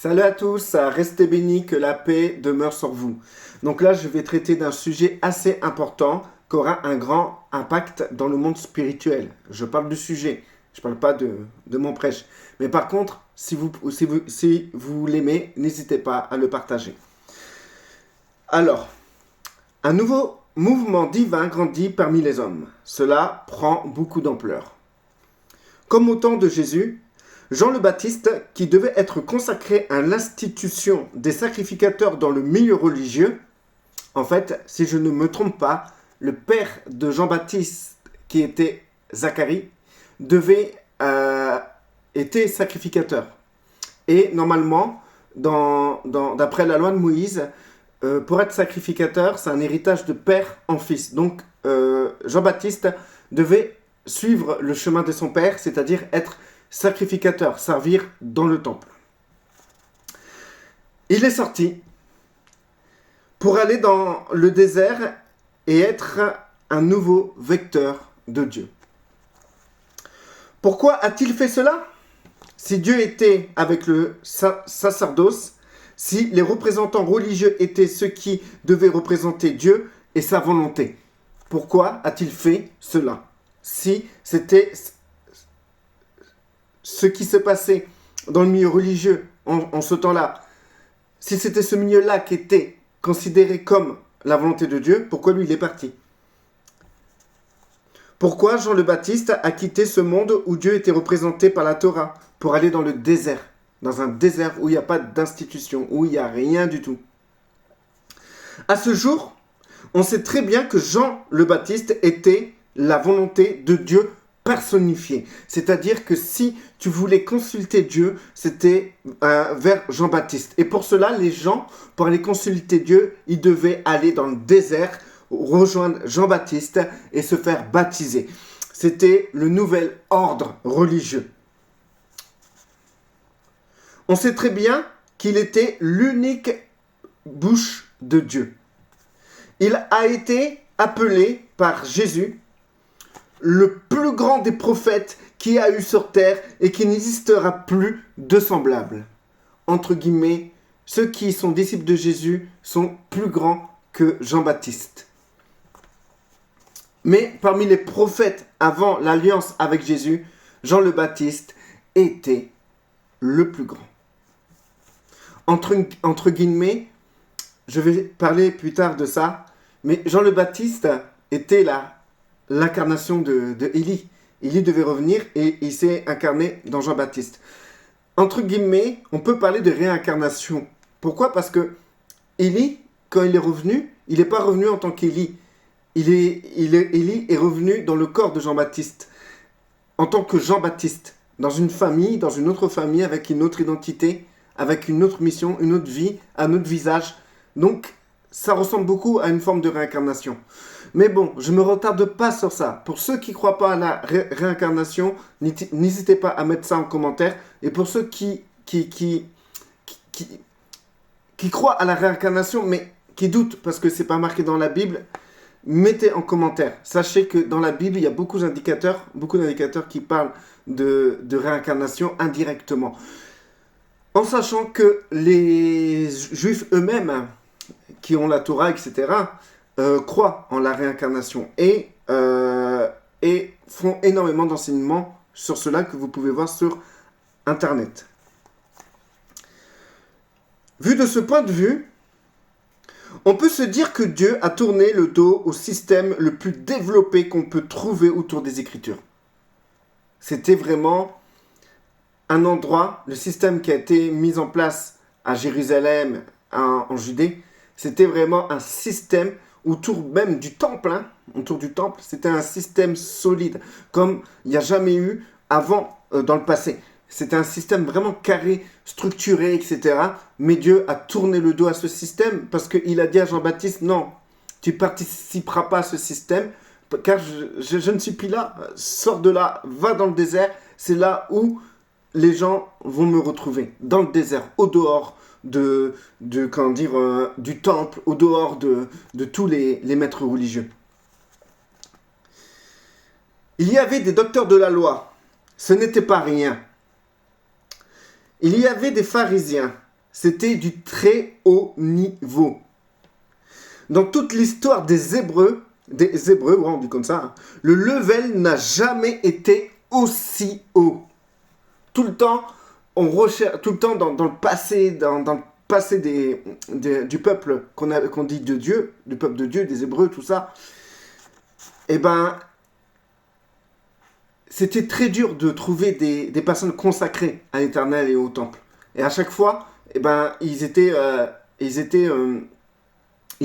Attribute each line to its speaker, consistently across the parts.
Speaker 1: Salut à tous, restez bénis, que la paix demeure sur vous. Donc là, je vais traiter d'un sujet assez important qui aura un grand impact dans le monde spirituel. Je parle du sujet, je ne parle pas de mon prêche. Mais par contre, si vous l'aimez, n'hésitez pas à le partager. Alors, un nouveau mouvement divin grandit parmi les hommes. Cela prend beaucoup d'ampleur. Comme au temps de Jésus, Jean le Baptiste, qui devait être consacré à l'institution des sacrificateurs dans le milieu religieux, en fait, si je ne me trompe pas, le père de Jean-Baptiste, qui était Zacharie, était sacrificateur. Et normalement, d'après la loi de Moïse, pour être sacrificateur, c'est un héritage de père en fils. Donc, Jean-Baptiste devait suivre le chemin de son père, c'est-à-dire être sacrificateur, servir dans le temple. Il est sorti pour aller dans le désert et être un nouveau vecteur de Dieu. Pourquoi a-t-il fait cela? Si Dieu était avec le sacerdoce, si les représentants religieux étaient ceux qui devaient représenter Dieu et sa volonté, pourquoi a-t-il fait cela? Si c'était ce qui se passait dans le milieu religieux en ce temps-là, si c'était ce milieu-là qui était considéré comme la volonté de Dieu, pourquoi lui il est parti? Pourquoi Jean le Baptiste a quitté ce monde où Dieu était représenté par la Torah pour aller dans le désert, dans un désert où il n'y a pas d'institution, où il n'y a rien du tout? À ce jour, on sait très bien que Jean le Baptiste était la volonté de Dieu personnifiée. C'est-à-dire que si tu voulais consulter Dieu, c'était vers Jean-Baptiste. Et pour cela, les gens, pour aller consulter Dieu, ils devaient aller dans le désert, rejoindre Jean-Baptiste et se faire baptiser. C'était le nouvel ordre religieux. On sait très bien qu'il était l'unique bouche de Dieu. Il a été appelé par Jésus le plus grand des prophètes qui a eu sur terre et qui n'existera plus de semblable. Entre guillemets, ceux qui sont disciples de Jésus sont plus grands que Jean-Baptiste. Mais parmi les prophètes avant l'alliance avec Jésus, Jean le Baptiste était le plus grand. Entre guillemets, je vais parler plus tard de ça, mais Jean le Baptiste était l'incarnation de Élie. Élie devait revenir et il s'est incarné dans Jean-Baptiste. Entre guillemets, on peut parler de réincarnation. Pourquoi? Parce que Élie, quand il est revenu, il n'est pas revenu en tant qu'Élie. Élie est revenu dans le corps de Jean-Baptiste, en tant que Jean-Baptiste, dans une famille, dans une autre famille, avec une autre identité, avec une autre mission, une autre vie, un autre visage. Donc, ça ressemble beaucoup à une forme de réincarnation. Mais bon, je ne me retarde pas sur ça. Pour ceux qui ne croient pas à la réincarnation, n'hésitez pas à mettre ça en commentaire. Et pour ceux qui croient à la réincarnation, mais qui doutent parce que ce n'est pas marqué dans la Bible, mettez en commentaire. Sachez que dans la Bible, il y a beaucoup d'indicateurs qui parlent de réincarnation indirectement. En sachant que les Juifs eux-mêmes, qui ont la Torah, etc., croient en la réincarnation et font énormément d'enseignements sur cela que vous pouvez voir sur Internet. Vu de ce point de vue, on peut se dire que Dieu a tourné le dos au système le plus développé qu'on peut trouver autour des Écritures. C'était vraiment un endroit, le système qui a été mis en place à Jérusalem, en Judée, c'était vraiment un système autour même du temple, c'était un système solide, comme il n'y a jamais eu avant dans le passé. C'était un système vraiment carré, structuré, etc. Mais Dieu a tourné le dos à ce système parce qu'il a dit à Jean-Baptiste, non, tu ne participeras pas à ce système, car je ne suis plus là, sors de là, va dans le désert, c'est là où les gens vont me retrouver, dans le désert, au dehors du temple, au dehors de tous les maîtres religieux. Il y avait des docteurs de la loi, ce n'était pas rien. Il y avait des pharisiens, c'était du très haut niveau. Dans toute l'histoire des Hébreux, ouais, on dit comme ça, hein, le level n'a jamais été aussi haut. Tout le temps, on recherche, tout le temps dans le passé, dans le passé du peuple qu'on dit de Dieu, du peuple de Dieu, des Hébreux, tout ça, eh ben, c'était très dur de trouver des personnes consacrées à l'Éternel et au temple. Et à chaque fois, eh ben, ils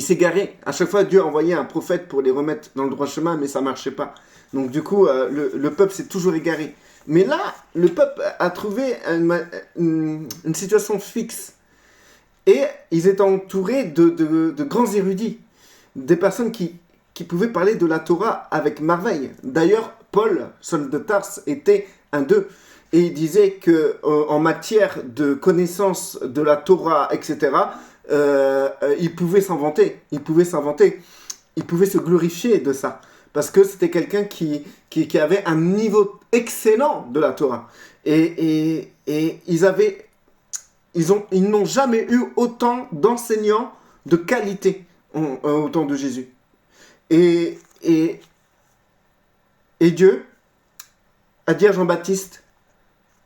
Speaker 1: s'égaraient. À chaque fois, Dieu envoyait un prophète pour les remettre dans le droit chemin, mais ça ne marchait pas. Donc du coup, le peuple s'est toujours égaré. Mais là, le peuple a trouvé une situation fixe. Et ils étaient entourés de grands érudits. Des personnes qui pouvaient parler de la Torah avec merveille. D'ailleurs, Paul, Saul de Tarse, était un d'eux. Et il disait qu'en matière de connaissance de la Torah, etc., il pouvait s'inventer. Il pouvait se glorifier de ça. Parce que c'était quelqu'un qui avait un niveau excellent de la Torah. Et ils n'ont jamais eu autant d'enseignants de qualité au temps de Jésus. Et Dieu a dit à Jean-Baptiste,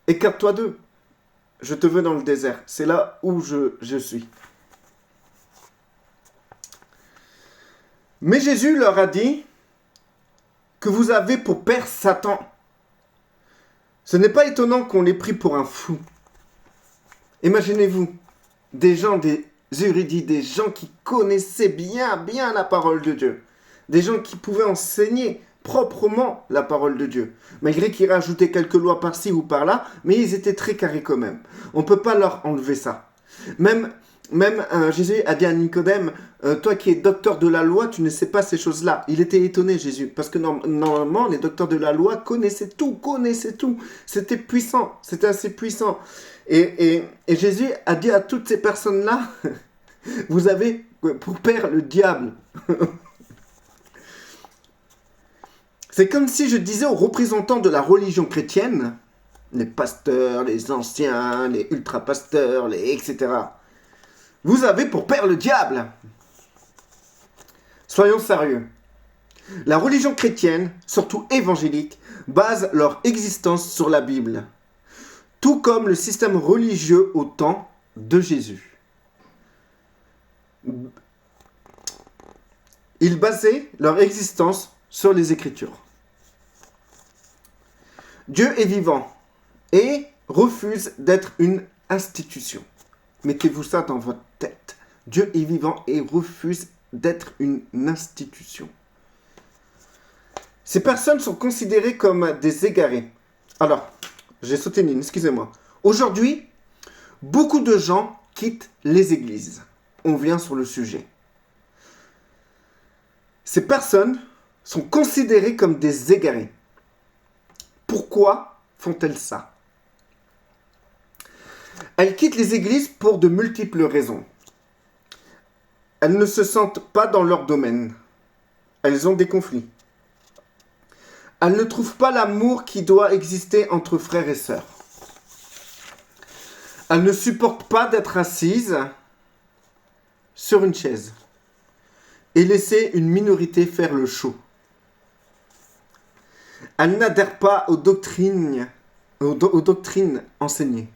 Speaker 1: écarte-toi d'eux, je te veux dans le désert, c'est là où je suis. Mais Jésus leur a dit que vous avez pour père Satan. Ce n'est pas étonnant qu'on l'ait pris pour un fou. Imaginez-vous, des gens, des érudits, des gens qui connaissaient bien la parole de Dieu. Des gens qui pouvaient enseigner proprement la parole de Dieu. Malgré qu'ils rajoutaient quelques lois par-ci ou par-là, mais ils étaient très carrés quand même. On ne peut pas leur enlever ça. Même Jésus a dit à Nicodème, toi qui es docteur de la loi, tu ne sais pas ces choses-là. Il était étonné, Jésus, parce que normalement, les docteurs de la loi connaissaient tout. C'était puissant, c'était assez puissant. Et Jésus a dit à toutes ces personnes-là, vous avez pour père le diable. C'est comme si je disais aux représentants de la religion chrétienne, les pasteurs, les anciens, les ultra-pasteurs, etc. Vous avez pour père le diable. Soyons sérieux. La religion chrétienne, surtout évangélique, base leur existence sur la Bible. Tout comme le système religieux au temps de Jésus. Ils basaient leur existence sur les Écritures. Dieu est vivant et refuse d'être une institution. Mettez-vous ça dans votre tête. Dieu est vivant et refuse d'être une institution. Ces personnes sont considérées comme des égarés. Alors, j'ai sauté une ligne, excusez-moi. Aujourd'hui, beaucoup de gens quittent les églises. On vient sur le sujet. Ces personnes sont considérées comme des égarés. Pourquoi font-elles ça? Elles quittent les églises pour de multiples raisons. Elles ne se sentent pas dans leur domaine. Elles ont des conflits. Elles ne trouvent pas l'amour qui doit exister entre frères et sœurs. Elles ne supportent pas d'être assises sur une chaise et laisser une minorité faire le show. Elles n'adhèrent pas aux doctrines enseignées.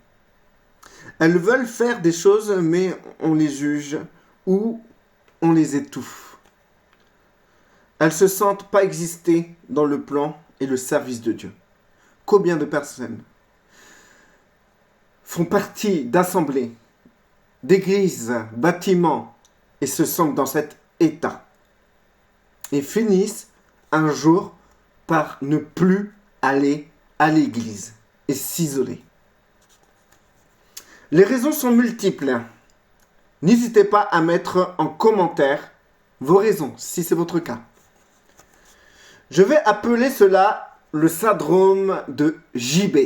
Speaker 1: Elles veulent faire des choses, mais on les juge ou on les étouffe. Elles ne se sentent pas exister dans le plan et le service de Dieu. Combien de personnes font partie d'assemblées, d'églises, bâtiments et se sentent dans cet état et finissent un jour par ne plus aller à l'église et s'isoler. Les raisons sont multiples. N'hésitez pas à mettre en commentaire vos raisons, si c'est votre cas. Je vais appeler cela le syndrome de JB,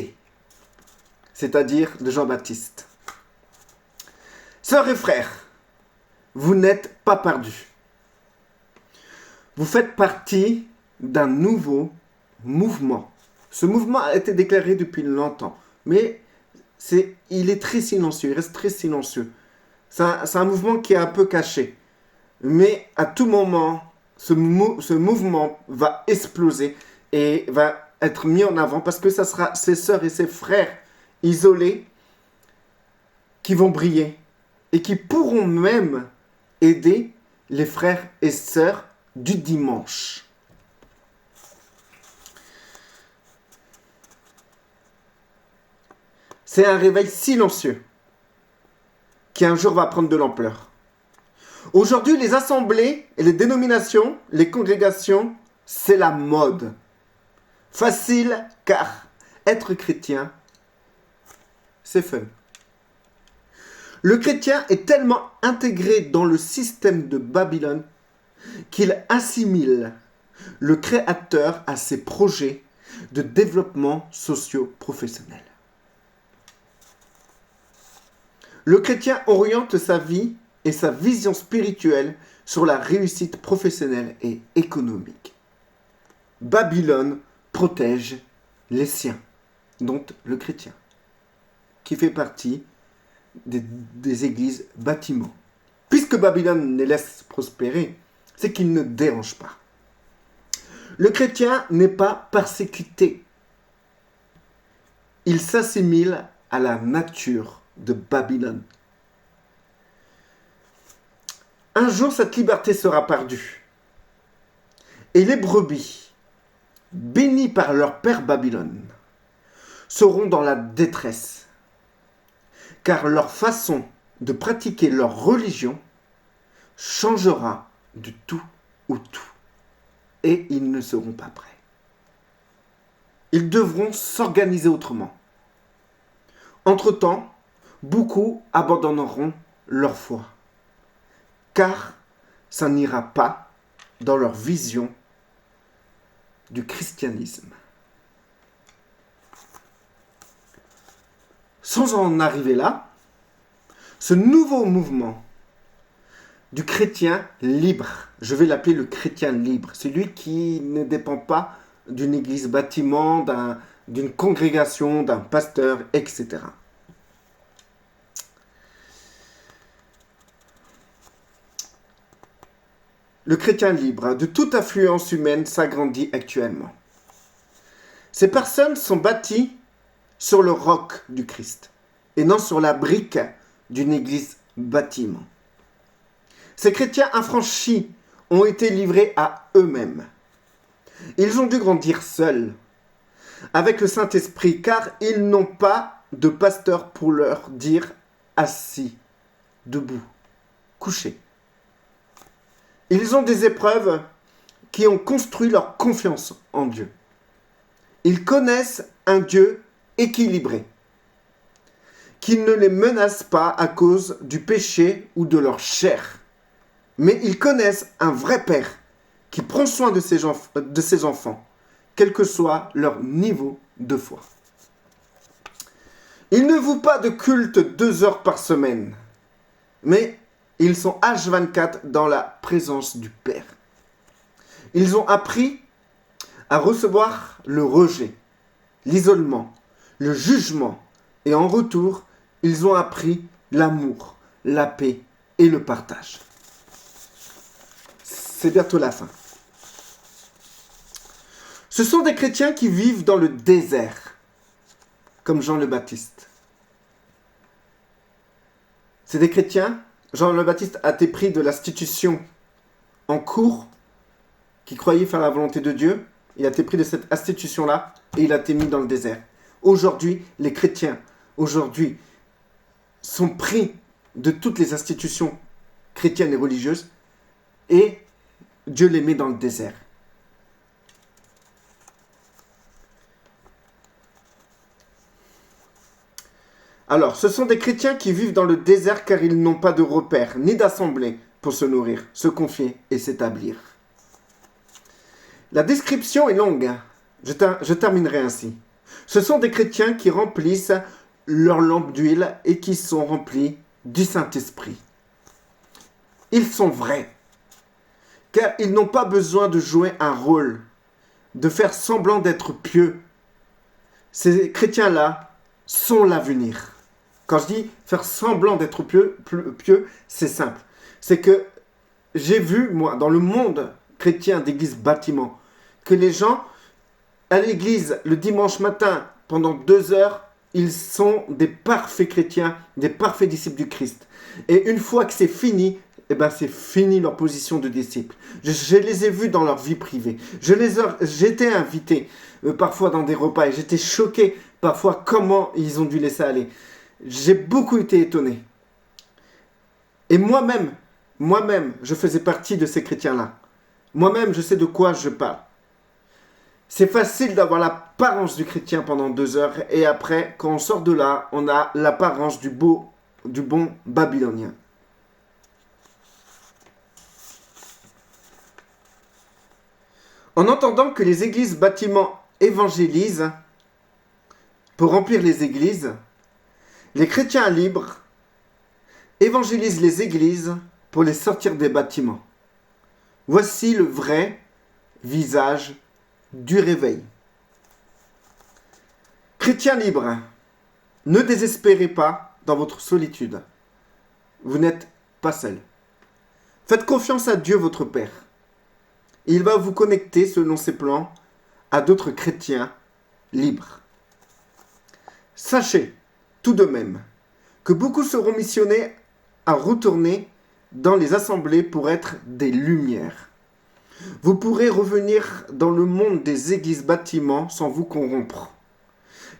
Speaker 1: c'est-à-dire de Jean-Baptiste. Sœurs et frères, vous n'êtes pas perdus. Vous faites partie d'un nouveau mouvement. Ce mouvement a été déclaré depuis longtemps, mais il est très silencieux, il reste très silencieux. C'est un mouvement qui est un peu caché. Mais à tout moment, ce mouvement va exploser et va être mis en avant parce que ça sera ses sœurs et ses frères isolés qui vont briller et qui pourront même aider les frères et sœurs du dimanche. C'est un réveil silencieux qui un jour va prendre de l'ampleur. Aujourd'hui, les assemblées et les dénominations, les congrégations, c'est la mode. Facile, car être chrétien, c'est fun. Le chrétien est tellement intégré dans le système de Babylone qu'il assimile le créateur à ses projets de développement socio-professionnel. Le chrétien oriente sa vie et sa vision spirituelle sur la réussite professionnelle et économique. Babylone protège les siens, dont le chrétien, qui fait partie des églises bâtiments. Puisque Babylone les laisse prospérer, c'est qu'il ne dérange pas. Le chrétien n'est pas persécuté. Il s'assimile à la nature de Babylone. Un jour, cette liberté sera perdue. Et les brebis, bénies par leur père Babylone, seront dans la détresse, car leur façon de pratiquer leur religion changera du tout au tout, et ils ne seront pas prêts. Ils devront s'organiser autrement. Entre-temps, beaucoup abandonneront leur foi, car ça n'ira pas dans leur vision du christianisme. Sans en arriver là, ce nouveau mouvement du chrétien libre, je vais l'appeler le chrétien libre, celui qui ne dépend pas d'une église bâtiment, d'une congrégation, d'un pasteur, etc. Le chrétien libre, de toute influence humaine, s'agrandit actuellement. Ces personnes sont bâties sur le roc du Christ et non sur la brique d'une église bâtiment. Ces chrétiens affranchis ont été livrés à eux-mêmes. Ils ont dû grandir seuls, avec le Saint-Esprit, car ils n'ont pas de pasteur pour leur dire assis, debout, couché. Ils ont des épreuves qui ont construit leur confiance en Dieu. Ils connaissent un Dieu équilibré, qui ne les menace pas à cause du péché ou de leur chair. Mais ils connaissent un vrai Père qui prend soin de ses enfants, quel que soit leur niveau de foi. Ils ne vouent pas de culte 2 heures par semaine, mais ils sont H24 dans la présence du Père. Ils ont appris à recevoir le rejet, l'isolement, le jugement, et en retour, ils ont appris l'amour, la paix et le partage. C'est bientôt la fin. Ce sont des chrétiens qui vivent dans le désert, comme Jean le Baptiste. C'est des chrétiens. Jean le Baptiste a été pris de l'institution en cours, qui croyait faire la volonté de Dieu. Il a été pris de cette institution-là et il a été mis dans le désert. Aujourd'hui, les chrétiens, sont pris de toutes les institutions chrétiennes et religieuses et Dieu les met dans le désert. Alors, ce sont des chrétiens qui vivent dans le désert car ils n'ont pas de repères ni d'assemblée pour se nourrir, se confier et s'établir. La description est longue. Je terminerai ainsi. Ce sont des chrétiens qui remplissent leur lampe d'huile et qui sont remplis du Saint-Esprit. Ils sont vrais, car ils n'ont pas besoin de jouer un rôle, de faire semblant d'être pieux. Ces chrétiens-là sont l'avenir, Quand je dis faire semblant d'être pieux, c'est simple. C'est que j'ai vu, moi, dans le monde chrétien d'église bâtiment, que les gens, à l'église, le dimanche matin, pendant 2 heures, ils sont des parfaits chrétiens, des parfaits disciples du Christ. Et une fois que c'est fini, eh ben c'est fini leur position de disciple. Je les ai vus dans leur vie privée. J'étais invité parfois dans des repas et j'étais choqué parfois comment ils ont dû laisser aller. J'ai beaucoup été étonné. Et moi-même, je faisais partie de ces chrétiens-là. Moi-même, je sais de quoi je parle. C'est facile d'avoir l'apparence du chrétien pendant 2 heures et après, quand on sort de là, on a l'apparence du bon babylonien. En entendant que les églises bâtiments évangélisent, pour remplir les églises, les chrétiens libres évangélisent les églises pour les sortir des bâtiments. Voici le vrai visage du réveil. Chrétiens libres, ne désespérez pas dans votre solitude. Vous n'êtes pas seul. Faites confiance à Dieu votre Père. Il va vous connecter selon ses plans à d'autres chrétiens libres. Sachez tout de même que beaucoup seront missionnés à retourner dans les assemblées pour être des lumières. Vous pourrez revenir dans le monde des églises bâtiments sans vous corrompre.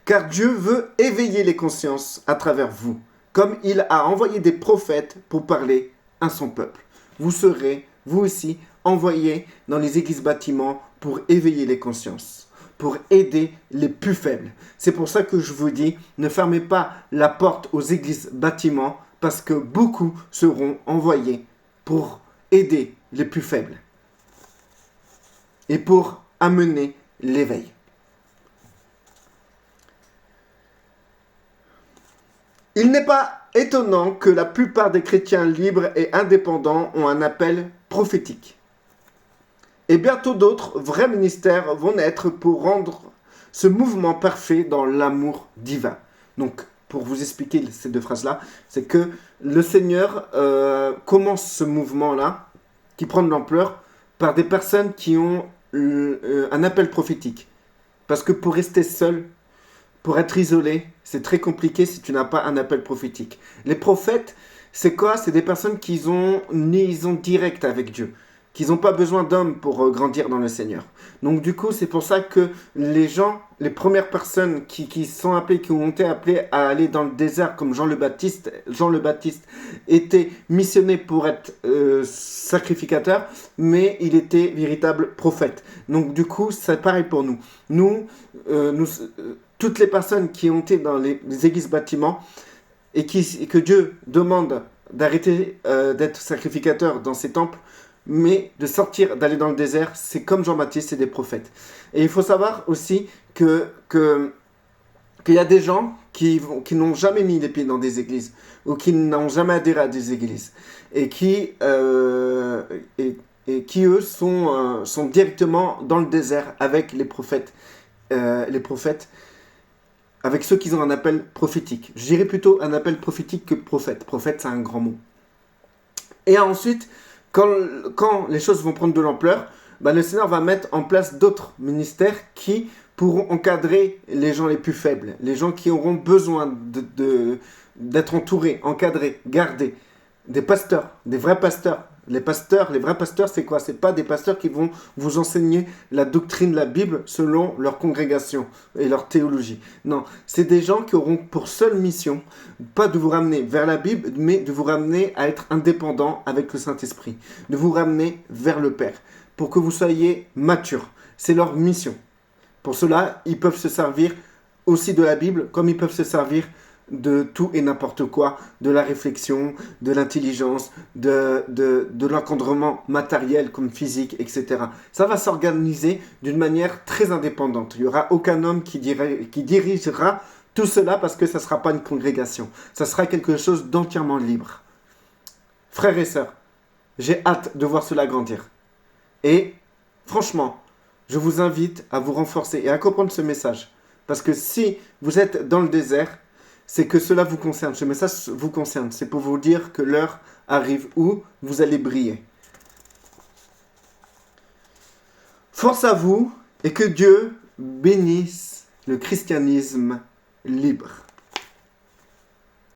Speaker 1: Car Dieu veut éveiller les consciences à travers vous, comme il a envoyé des prophètes pour parler à son peuple. Vous serez, vous aussi, envoyés dans les églises bâtiments pour éveiller les consciences, pour aider les plus faibles. C'est pour ça que je vous dis, ne fermez pas la porte aux églises bâtiments, parce que beaucoup seront envoyés pour aider les plus faibles et pour amener l'éveil. Il n'est pas étonnant que la plupart des chrétiens libres et indépendants ont un appel prophétique. Et bientôt d'autres vrais ministères vont naître pour rendre ce mouvement parfait dans l'amour divin. Donc, pour vous expliquer ces 2 phrases-là, c'est que le Seigneur commence ce mouvement-là, qui prend de l'ampleur, par des personnes qui ont un appel prophétique. Parce que pour rester seul, pour être isolé, c'est très compliqué si tu n'as pas un appel prophétique. Les prophètes, c'est quoi? C'est des personnes qui ont une liaison directe avec Dieu, qui n'ont pas besoin d'hommes pour grandir dans le Seigneur. Donc du coup, c'est pour ça que les gens, les premières personnes qui sont appelées, qui ont été appelées à aller dans le désert, comme Jean le Baptiste était missionné pour être sacrificateur, mais il était véritable prophète. Donc du coup, c'est pareil pour nous. Toutes les personnes qui ont été dans les églises bâtiments et que Dieu demande d'arrêter d'être sacrificateur dans ces temples, mais de sortir, d'aller dans le désert, c'est comme Jean-Baptiste, c'est des prophètes. Et il faut savoir aussi qu'il y a des gens qui n'ont jamais mis les pieds dans des églises ou qui n'ont jamais adhéré à des églises et qui eux sont directement dans le désert avec les prophètes, avec ceux qui ont un appel prophétique. Je dirais plutôt un appel prophétique que prophète. Prophète, c'est un grand mot. Et ensuite, quand les choses vont prendre de l'ampleur, le Seigneur va mettre en place d'autres ministères qui pourront encadrer les gens les plus faibles, les gens qui auront besoin d'être entourés, encadrés, gardés. Des pasteurs, des vrais pasteurs. Les vrais pasteurs, c'est quoi? C'est pas des pasteurs qui vont vous enseigner la doctrine de la Bible selon leur congrégation et leur théologie. Non, c'est des gens qui auront pour seule mission, pas de vous ramener vers la Bible, mais de vous ramener à être indépendant avec le Saint-Esprit, de vous ramener vers le Père, pour que vous soyez matures. C'est leur mission. Pour cela, ils peuvent se servir aussi de la Bible, comme ils peuvent se servir de tout et n'importe quoi, de la réflexion, de l'intelligence, de l'encadrement matériel comme physique, etc. Ça va s'organiser d'une manière très indépendante. Il n'y aura aucun homme qui dirigera tout cela parce que ça ne sera pas une congrégation. Ça sera quelque chose d'entièrement libre. Frères et sœurs, j'ai hâte de voir cela grandir. Et franchement, je vous invite à vous renforcer et à comprendre ce message. Parce que si vous êtes dans le désert, c'est que cela vous concerne. Ce message vous concerne. C'est pour vous dire que l'heure arrive où vous allez briller. Force à vous et que Dieu bénisse le christianisme libre.